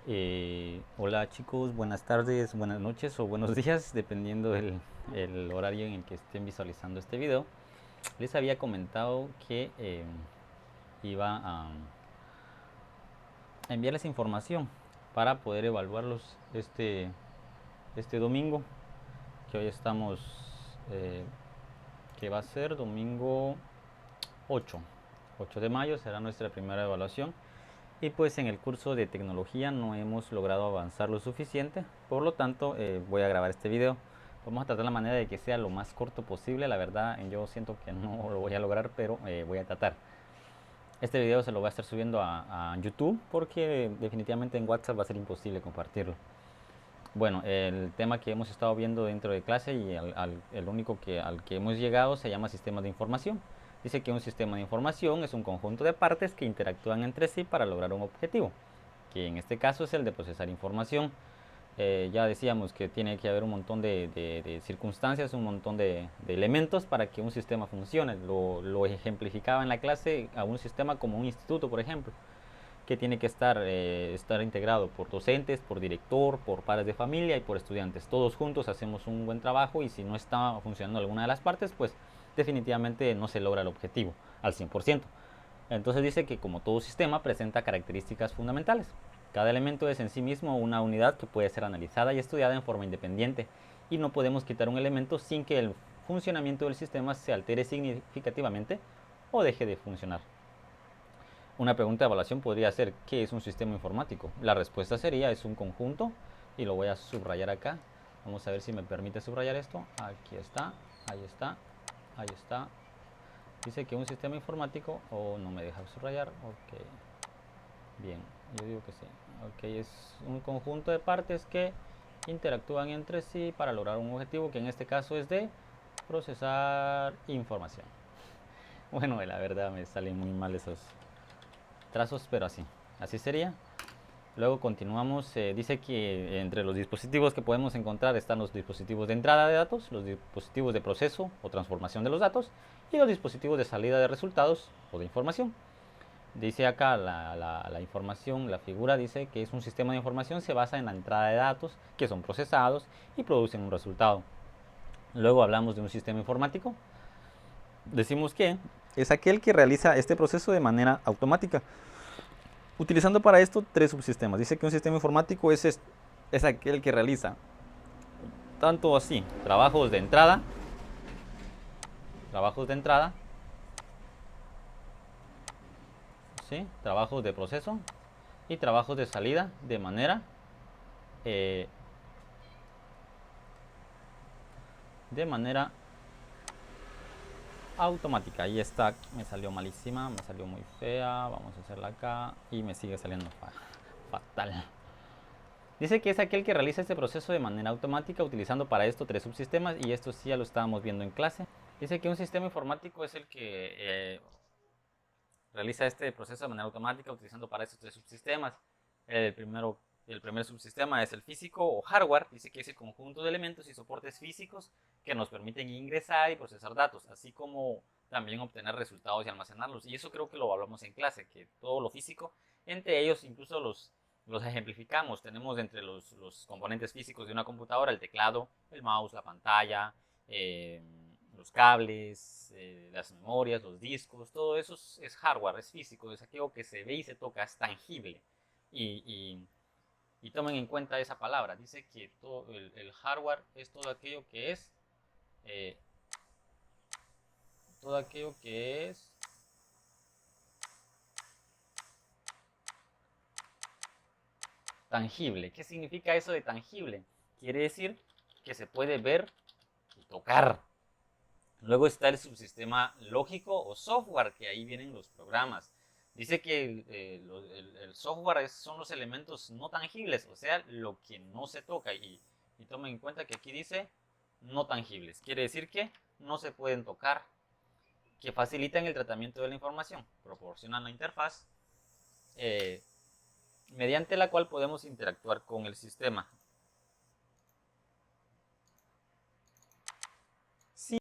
Hola chicos, buenas tardes, buenas noches o buenos días, dependiendo del el horario en el que estén visualizando este video. Les había comentado que iba a enviarles información para poder evaluarlos este domingo, que hoy estamos, eh, que va a ser domingo 8, 8 de mayo, será nuestra primera evaluación. Y pues en el curso de tecnología no hemos logrado avanzar lo suficiente, por lo tanto voy a grabar este video. Vamos a tratar la manera de que sea lo más corto posible. La verdad yo siento que no lo voy a lograr, pero voy a tratar. Este video se lo voy a estar subiendo a YouTube porque definitivamente en WhatsApp va a ser imposible compartirlo. Bueno, el tema que hemos estado viendo dentro de clase y el único al que hemos llegado se llama sistema de información. Dice que un sistema de información es un conjunto de partes que interactúan entre sí para lograr un objetivo, que en este caso es el de procesar información. Ya decíamos que tiene que haber un montón de circunstancias, un montón de elementos para que un sistema funcione. Lo ejemplificaba en la clase a un sistema como un instituto, por ejemplo, que tiene que estar integrado por docentes, por director, por padres de familia y por estudiantes. Todos juntos hacemos un buen trabajo y si no está funcionando alguna de las partes, pues definitivamente no se logra el objetivo al 100%. Entonces dice que como todo sistema presenta características fundamentales. Cada elemento es en sí mismo una unidad que puede ser analizada y estudiada en forma independiente y no podemos quitar un elemento sin que el funcionamiento del sistema se altere significativamente o deje de funcionar. Una pregunta de evaluación podría ser: ¿qué es un sistema informático? La respuesta sería: es un conjunto, y lo voy a subrayar acá. Vamos a ver si me permite subrayar esto. Aquí está, ahí está, ahí está. Dice que un sistema informático, o no me deja subrayar. Ok, bien, yo digo que sí. Ok, es un conjunto de partes que interactúan entre sí para lograr un objetivo, que en este caso es de procesar información. Bueno, la verdad me salen muy mal esos trazos, pero así sería. Luego continuamos, dice que entre los dispositivos que podemos encontrar están los dispositivos de entrada de datos, los dispositivos de proceso o transformación de los datos y los dispositivos de salida de resultados o de información. Dice acá la información, la figura dice que es un sistema de información, se basa en la entrada de datos que son procesados y producen un resultado. Luego hablamos de un sistema informático. Decimos que es aquel que realiza este proceso de manera automática, utilizando para esto tres subsistemas. Dice que un sistema informático es aquel que realiza tanto así trabajos de entrada, ¿sí? Trabajos de proceso y trabajos de salida eh, de manera automática. Ahí está, me salió malísima, me salió muy fea. Vamos a hacerla acá y me sigue saliendo fatal. Dice que es aquel que realiza este proceso de manera automática utilizando para esto tres subsistemas, y esto sí ya lo estábamos viendo en clase. Dice que un sistema informático es el que realiza este proceso de manera automática utilizando para estos tres subsistemas. El, primero, el primer subsistema es el físico o hardware. Dice que es el conjunto de elementos y soportes físicos que nos permiten ingresar y procesar datos, así como también obtener resultados y almacenarlos. Y eso creo que lo hablamos en clase, que todo lo físico, entre ellos incluso los ejemplificamos. Tenemos entre los componentes físicos de una computadora el teclado, el mouse, la pantalla, los cables, las memorias, los discos, todo eso es hardware, es físico, es aquello que se ve y se toca, es tangible. Y, y, y tomen en cuenta esa palabra. Dice que todo el hardware es eh, todo aquello que es tangible. ¿Qué significa eso de tangible? Quiere decir que se puede ver y tocar. Luego está el subsistema lógico o software, que ahí vienen los programas. Dice que el software son los elementos no tangibles, o sea, lo que no se toca. Y tomen en cuenta que aquí dice no tangibles. Quiere decir que no se pueden tocar, que facilitan el tratamiento de la información, proporcionan la interfaz eh, mediante la cual podemos interactuar con el sistema. Si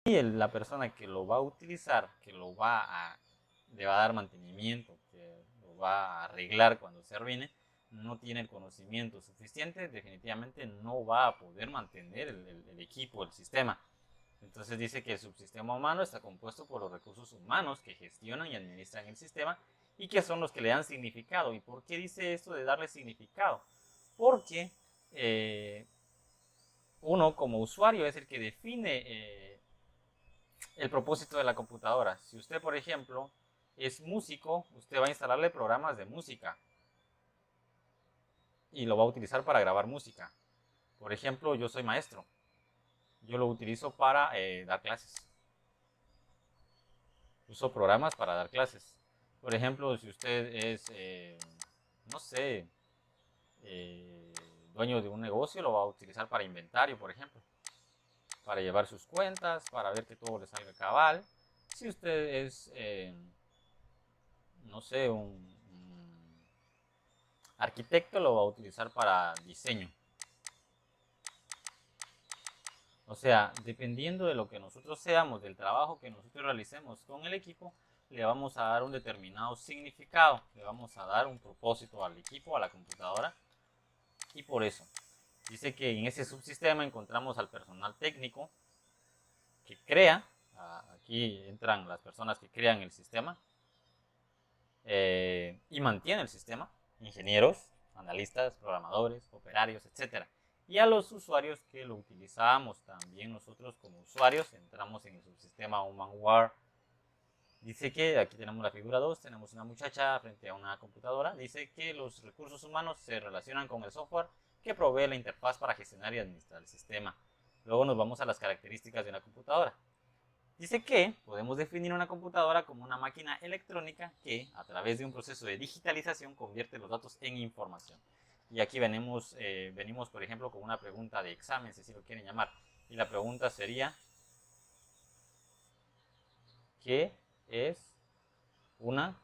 la persona que lo va a utilizar, le va a dar mantenimiento, que lo va a arreglar cuando se arruine, no tiene el conocimiento suficiente, definitivamente no va a poder mantener el equipo, el sistema. Entonces dice que el subsistema humano está compuesto por los recursos humanos que gestionan y administran el sistema y que son los que le dan significado. ¿Y por qué dice esto de darle significado? Porque uno como usuario es el que define el propósito de la computadora. Si usted, por ejemplo, es músico, usted va a instalarle programas de música y lo va a utilizar para grabar música. Por ejemplo, yo soy maestro. Yo lo utilizo para dar clases. Uso programas para dar clases. Por ejemplo, si usted es, no sé, dueño de un negocio, lo va a utilizar para inventario, por ejemplo. Para llevar sus cuentas, para ver que todo le salga cabal. Si usted es, no sé, un arquitecto, lo va a utilizar para diseño. O sea, dependiendo de lo que nosotros seamos, del trabajo que nosotros realicemos con el equipo, le vamos a dar un determinado significado, le vamos a dar un propósito al equipo, a la computadora. Y por eso, dice que en ese subsistema encontramos al personal técnico que crea, aquí entran las personas que crean el sistema y mantienen el sistema, ingenieros, analistas, programadores, operarios, etcétera. Y a los usuarios que lo utilizamos también nosotros como usuarios, entramos en el subsistema Humanware. Dice que aquí tenemos la figura 2, tenemos una muchacha frente a una computadora. Dice que los recursos humanos se relacionan con el software que provee la interfaz para gestionar y administrar el sistema. Luego nos vamos a las características de una computadora. Dice que podemos definir una computadora como una máquina electrónica que, a través de un proceso de digitalización, convierte los datos en información. Y aquí venimos, por ejemplo, con una pregunta de examen, si así lo quieren llamar. Y la pregunta sería, ¿qué es una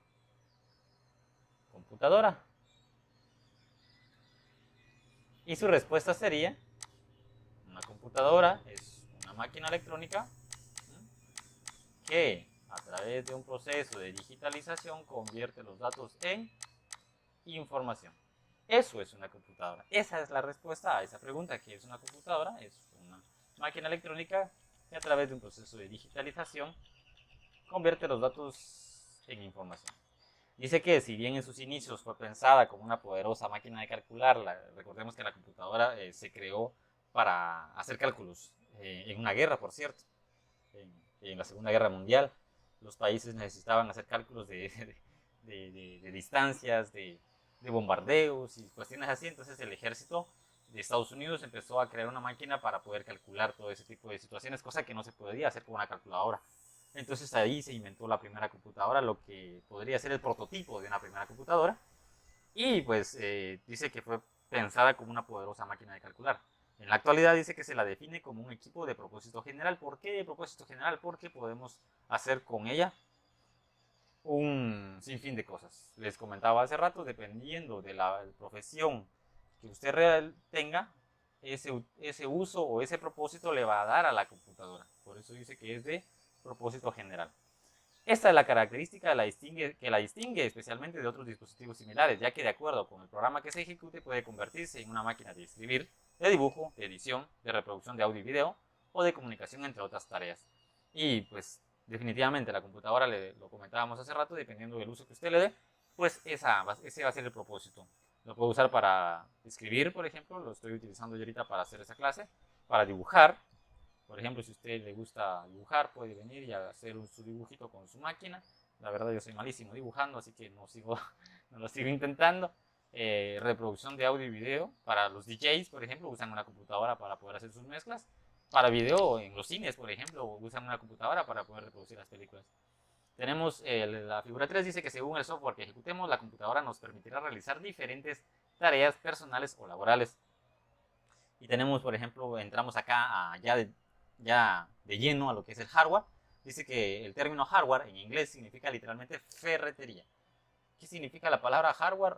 computadora? Y su respuesta sería, una computadora es una máquina electrónica que, a través de un proceso de digitalización, convierte los datos en información. Eso es una computadora. Esa es la respuesta a esa pregunta. ¿Qué es una computadora? Es una máquina electrónica que a través de un proceso de digitalización convierte los datos en información. Dice que si bien en sus inicios fue pensada como una poderosa máquina de calcular, recordemos que la computadora se creó para hacer cálculos en una guerra, por cierto, en la Segunda Guerra Mundial. Los países necesitaban hacer cálculos de distancias, de bombardeos y cuestiones así. Entonces el ejército de Estados Unidos empezó a crear una máquina para poder calcular todo ese tipo de situaciones, cosa que no se podía hacer con una calculadora. Entonces ahí se inventó la primera computadora, lo que podría ser el prototipo de una primera computadora. Y pues dice que fue pensada como una poderosa máquina de calcular. En la actualidad dice que se la define como un equipo de propósito general. ¿Por qué de propósito general? Porque podemos hacer con ella un sinfín de cosas. Les comentaba hace rato, dependiendo de la profesión que usted tenga, ese uso o ese propósito le va a dar a la computadora. Por eso dice que es de propósito general. Esta es la característica que la distingue especialmente de otros dispositivos similares, ya que de acuerdo con el programa que se ejecute puede convertirse en una máquina de escribir, de dibujo, de edición, de reproducción de audio y video o de comunicación entre otras tareas. Y pues definitivamente la computadora, lo comentábamos hace rato, dependiendo del uso que usted le dé, pues ese va a ser el propósito. Lo puedo usar para escribir, por ejemplo, lo estoy utilizando yo ahorita para hacer esa clase, para dibujar. Por ejemplo, si a usted le gusta dibujar, puede venir y hacer su dibujito con su máquina. La verdad yo soy malísimo dibujando, así que no lo sigo intentando. Reproducción de audio y video. Para los DJs, por ejemplo, usan una computadora para poder hacer sus mezclas. Para video, en los cines, por ejemplo, usan una computadora para poder reproducir las películas. Tenemos la figura 3, dice que según el software que ejecutemos, la computadora nos permitirá realizar diferentes tareas personales o laborales. Y tenemos, por ejemplo, entramos acá ya de lleno a lo que es el hardware. Dice que el término hardware en inglés significa literalmente ferretería. ¿Qué significa la palabra hardware?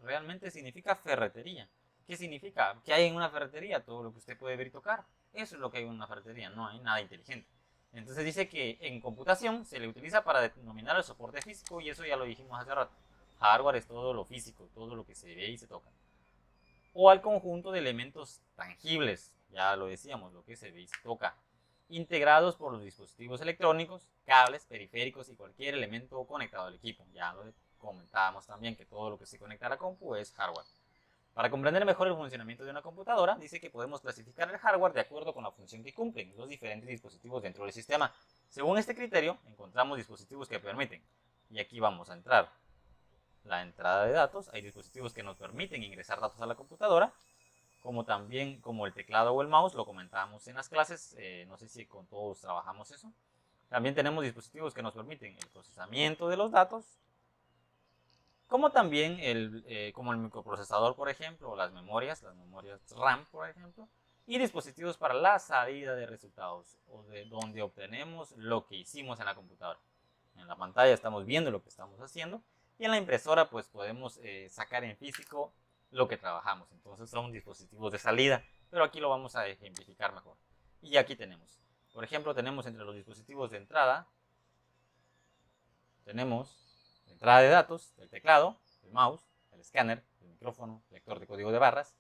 Realmente significa ferretería. ¿Qué significa? ¿Qué hay en una ferretería? Todo lo que usted puede ver y tocar. Eso es lo que hay en una ferretería, no hay nada inteligente. Entonces dice que en computación se le utiliza para denominar el soporte físico y eso ya lo dijimos hace rato. Hardware es todo lo físico, todo lo que se ve y se toca. O al conjunto de elementos tangibles, ya lo decíamos, lo que se ve y se toca, integrados por los dispositivos electrónicos, cables, periféricos y cualquier elemento conectado al equipo. Ya lo comentábamos también que todo lo que se conecta a la compu es hardware. Para comprender mejor el funcionamiento de una computadora, dice que podemos clasificar el hardware de acuerdo con la función que cumplen los diferentes dispositivos dentro del sistema. Según este criterio, encontramos dispositivos que permiten, y aquí vamos a entrar, la entrada de datos. Hay dispositivos que nos permiten ingresar datos a la computadora, como también como el teclado o el mouse, lo comentábamos en las clases, no sé si con todos trabajamos eso. También tenemos dispositivos que nos permiten el procesamiento de los datos, como también como el microprocesador, por ejemplo, o las memorias RAM, por ejemplo, y dispositivos para la salida de resultados, o de donde obtenemos lo que hicimos en la computadora. En la pantalla estamos viendo lo que estamos haciendo, y en la impresora pues podemos sacar en físico lo que trabajamos. Entonces son dispositivos de salida, pero aquí lo vamos a ejemplificar mejor. Y aquí tenemos, por ejemplo, tenemos entre los dispositivos de entrada, tenemos la entrada de datos, el teclado, el mouse, el escáner, el micrófono, lector de código de barras,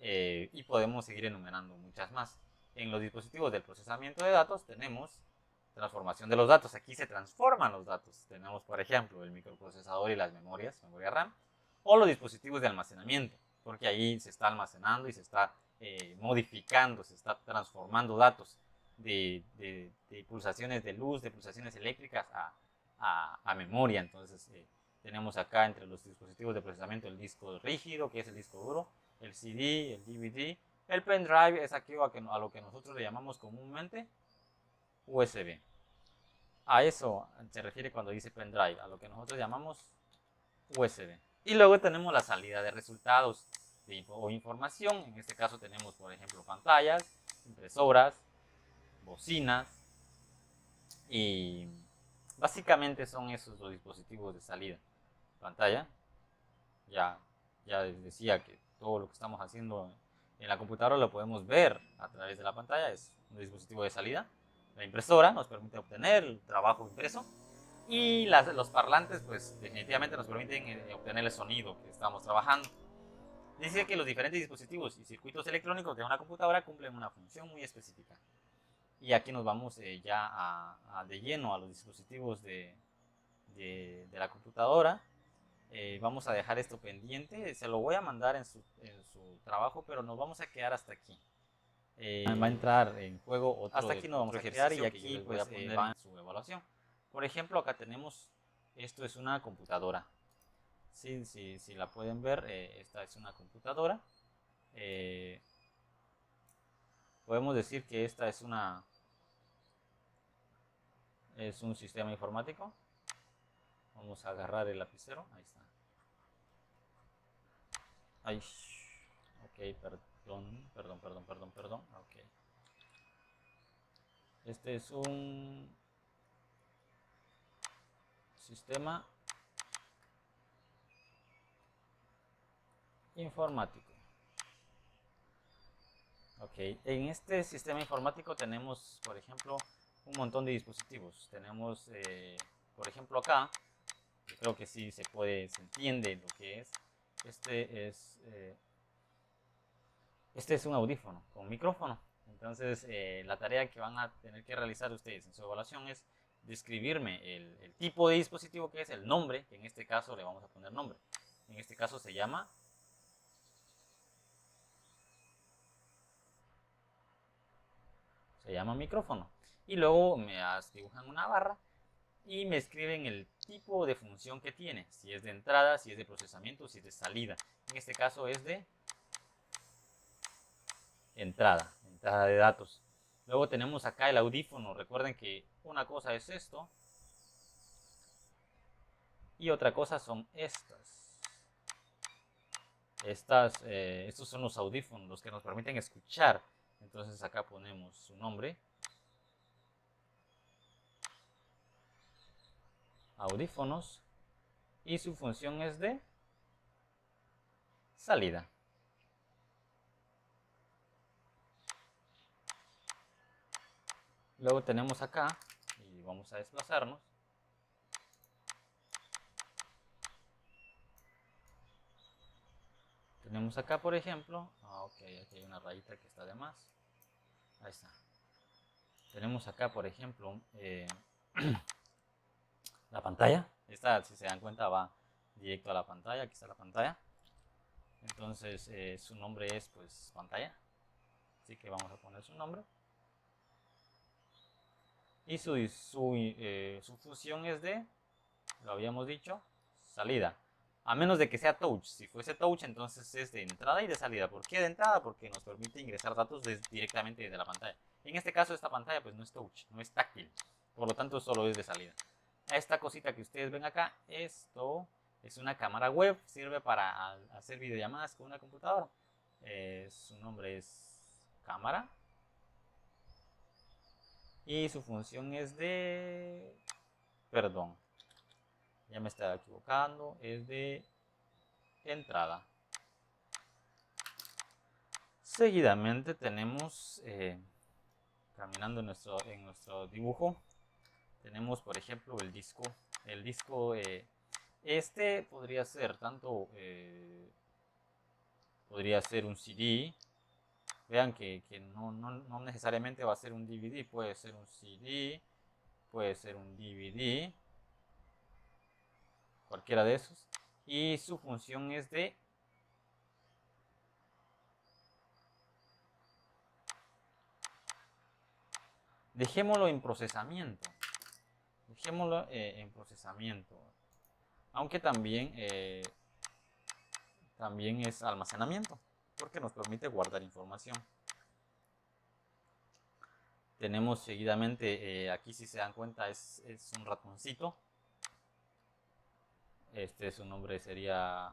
y podemos seguir enumerando muchas más. En los dispositivos del procesamiento de datos tenemos transformación de los datos. Aquí se transforman los datos. Tenemos, por ejemplo, el microprocesador y las memorias, memoria RAM, o los dispositivos de almacenamiento, porque ahí se está almacenando y se está modificando, se está transformando datos de pulsaciones de luz, de pulsaciones eléctricas a memoria. Entonces, tenemos acá entre los dispositivos de procesamiento el disco rígido, que es el disco duro, el CD, el DVD, el pendrive es aquello a lo que nosotros le llamamos comúnmente USB. A eso se refiere cuando dice pendrive, a lo que nosotros llamamos USB. Y luego tenemos la salida de resultados o información. En este caso tenemos, por ejemplo, pantallas, impresoras, bocinas, y básicamente son esos los dispositivos de salida. Pantalla, ya decía que todo lo que estamos haciendo en la computadora lo podemos ver a través de la pantalla, es un dispositivo de salida. La impresora nos permite obtener el trabajo impreso, y los parlantes pues definitivamente nos permiten obtener el sonido que estamos trabajando. Dice que los diferentes dispositivos y circuitos electrónicos de una computadora cumplen una función muy específica. Y aquí nos vamos ya de lleno a los dispositivos de la computadora. Vamos a dejar esto pendiente, se lo voy a mandar en su trabajo, pero nos vamos a quedar hasta aquí. Va a entrar en juego otro, hasta aquí nos vamos a quedar, y aquí pues va en su evaluación. Por ejemplo, acá tenemos, esto es una computadora. Sí, si la pueden ver, esta es una computadora. Podemos decir que esta es un sistema informático. Vamos a agarrar el lapicero, ahí está. Ay, ok, perdón. Okay. Este es un sistema informático. Ok, en este sistema informático tenemos, por ejemplo, un montón de dispositivos. Tenemos, por ejemplo, acá, yo creo que sí se entiende lo que es. Este es un audífono con micrófono. Entonces, la tarea que van a tener que realizar ustedes en su evaluación es describirme el tipo de dispositivo que es, el nombre, que en este caso le vamos a poner nombre. En este caso se llama micrófono. Y luego me dibujan una barra y me escriben el tipo de función que tiene, si es de entrada, si es de procesamiento, si es de salida. En este caso es de entrada de datos. Luego tenemos acá el audífono. Recuerden que una cosa es esto y otra cosa son estas. Estos son los audífonos, los que nos permiten escuchar. Entonces acá ponemos su nombre, audífonos, y su función es de salida. Luego tenemos acá, y vamos a desplazarnos, Tenemos acá, por ejemplo, ok, aquí hay una rayita que está de más. Ahí está. Tenemos acá, por ejemplo, la pantalla. Esta, si se dan cuenta, va directo a la pantalla. Aquí está la pantalla. Entonces, su nombre es, pues, pantalla. Así que vamos a poner su nombre. Y su función es de, lo habíamos dicho, salida. A menos de que sea touch. Si fuese touch, entonces es de entrada y de salida. ¿Por qué de entrada? Porque nos permite ingresar datos directamente desde la pantalla. En este caso, esta pantalla pues no es touch, no es táctil. Por lo tanto, solo es de salida. Esta cosita que ustedes ven acá, esto es una cámara web. Sirve para hacer videollamadas con una computadora. Su nombre es cámara. Y su función es de... Perdón, ya me estaba equivocando. Es de entrada. Seguidamente tenemos, caminando en nuestro dibujo, tenemos por ejemplo el disco. El disco, este podría ser tanto, podría ser un CD. Vean que no necesariamente va a ser un DVD, puede ser un CD, puede ser un DVD, cualquiera de esos. Y su función es de dejémoslo en procesamiento. Dejémoslo en procesamiento. Aunque también es almacenamiento, porque nos permite guardar información. Tenemos seguidamente, aquí si se dan cuenta es un ratoncito. Su nombre sería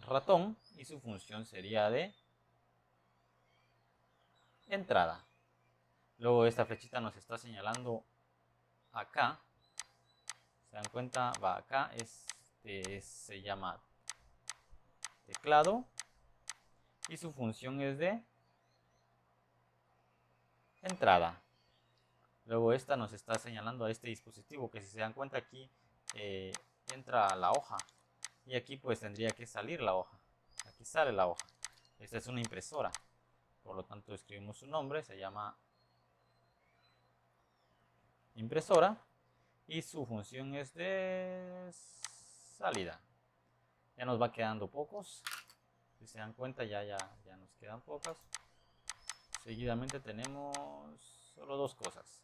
ratón y su función sería de entrada. Luego esta flechita nos está señalando acá. Se dan cuenta, va acá, se llama teclado y su función es de entrada. Luego esta nos está señalando a este dispositivo que si se dan cuenta aquí entra la hoja y aquí pues tendría que salir la hoja. Aquí sale la hoja. Esta es una impresora. Por lo tanto escribimos su nombre, se llama impresora y su función es de salida. Ya nos va quedando pocos. Si se dan cuenta ya nos quedan pocas. Seguidamente tenemos solo dos cosas.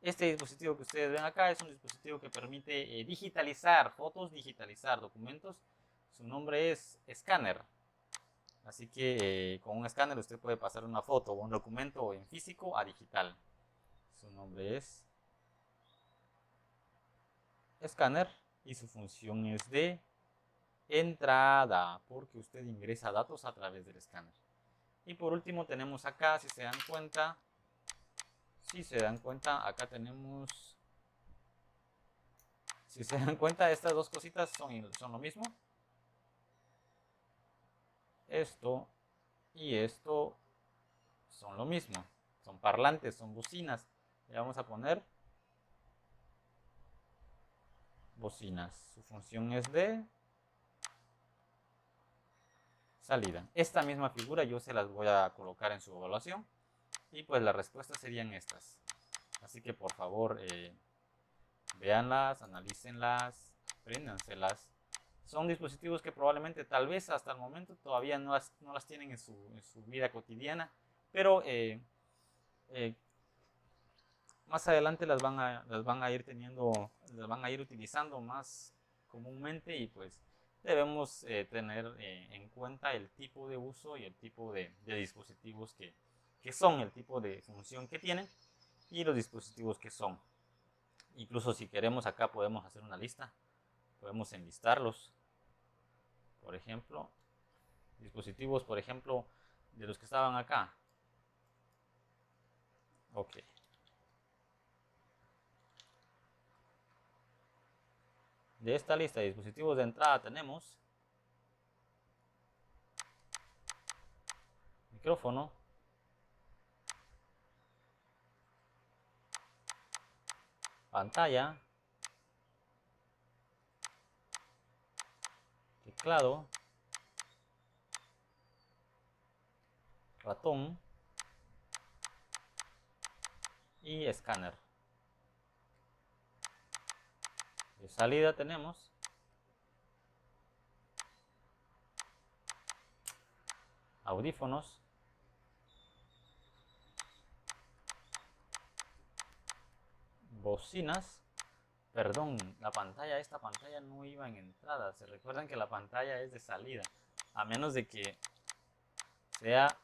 Este dispositivo que ustedes ven acá es un dispositivo que permite digitalizar fotos, digitalizar documentos. Su nombre es escáner. Así que con un escáner usted puede pasar una foto o un documento en físico a digital. Su nombre es escáner y su función es de entrada, porque usted ingresa datos a través del escáner. Y por último tenemos acá, si se dan cuenta, acá tenemos, si se dan cuenta, estas dos cositas son lo mismo. Esto y esto son lo mismo. Son parlantes, son bocinas. Le vamos a poner bocinas. Su función es de salida. Esta misma figura yo se las voy a colocar en su evaluación. Y pues las respuestas serían estas. Así que por favor, véanlas, analícenlas, apréndanselas. Son dispositivos que probablemente tal vez hasta el momento todavía no las tienen en su vida cotidiana, pero más adelante las van a ir teniendo, las van a ir utilizando más comúnmente y pues debemos tener en cuenta el tipo de uso y el tipo de dispositivos que son, el tipo de función que tienen y los dispositivos que son. Incluso si queremos acá podemos hacer una lista, podemos enlistarlos. Por ejemplo, dispositivos, por ejemplo, de los que estaban acá. Ok. De esta lista de dispositivos de entrada tenemos micrófono, pantalla, teclado, ratón y escáner. De salida tenemos audífonos, bocinas. Perdón, esta pantalla no iba en entrada. Se recuerdan que la pantalla es de salida, a menos de que sea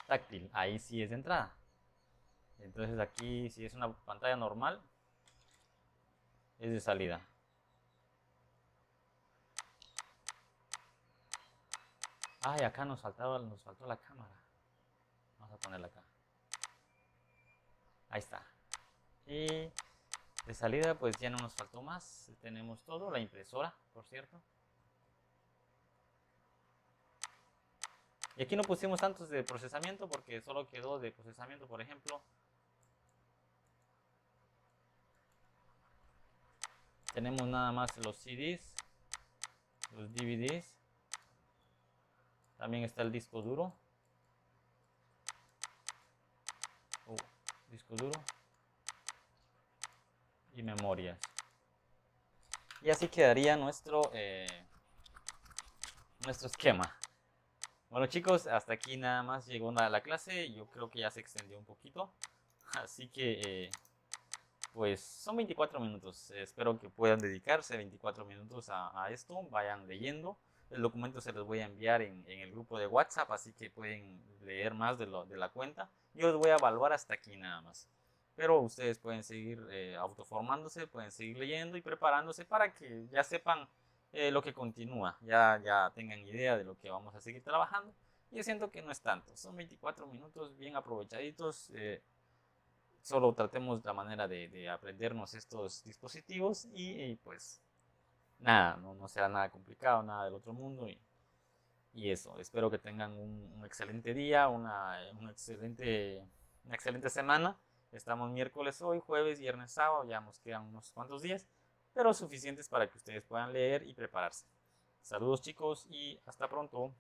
táctil, ahí sí es de entrada. Entonces aquí, si es una pantalla normal, es de salida. Ay, acá nos faltó la cámara. Vamos a ponerla acá. Ahí está. Y de salida, pues ya no nos faltó más. Tenemos todo, la impresora, por cierto. Y aquí no pusimos tantos de procesamiento porque solo quedó de procesamiento, por ejemplo. Tenemos nada más los CDs, los DVDs. También está el disco duro. Disco duro. Y memorias. Y así quedaría nuestro esquema. Bueno chicos, hasta aquí nada más llegó la clase. Yo creo que ya se extendió un poquito. Así que pues son 24 minutos. Espero que puedan dedicarse 24 minutos a esto. Vayan leyendo. El documento se los voy a enviar en el grupo de WhatsApp. Así que pueden leer más de la cuenta. Yo los voy a evaluar hasta aquí nada más. Pero ustedes pueden seguir autoformándose, pueden seguir leyendo y preparándose para que ya sepan lo que continúa, ya tengan idea de lo que vamos a seguir trabajando. Yo siento que no es tanto, son 24 minutos bien aprovechaditos. Solo tratemos la manera de aprendernos estos dispositivos y pues nada, no será nada complicado, nada del otro mundo y eso. Espero que tengan un excelente día, una excelente semana. Estamos miércoles hoy, jueves, viernes, sábado, ya nos quedan unos cuantos días, pero suficientes para que ustedes puedan leer y prepararse. Saludos chicos y hasta pronto.